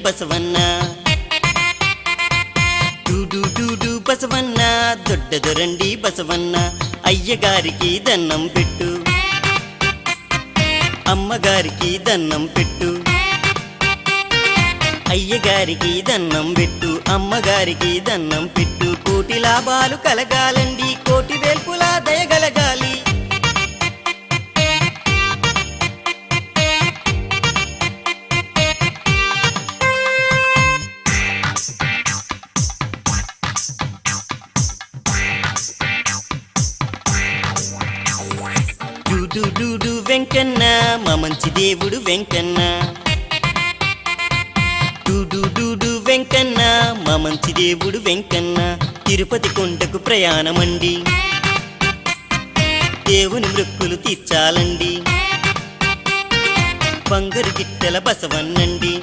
బసవన్న డూడు బసవన్న దొడ్డదొరండి బసవన్న అయ్యగారికి దన్నం పెట్టు అమ్మగారికి దన్నం పెట్టు అయ్యగారికి దన్నం పెట్టు అమ్మగారికి దన్నం పెట్టు కోటి లాభాలు కలగాలండి కోటి వేల్పులా దయగలగాలి డూడు వెంకన్న మా మంచి దేవుడు వెంకన్న డూడు వెంకన్న మా మంచి దేవుడు వెంకన్న తిరుపతి కొండకు ప్రయాణమండి దేవుని మృక్కులు తీర్చాలండి బంగారు గిట్టెల బసవన్నండి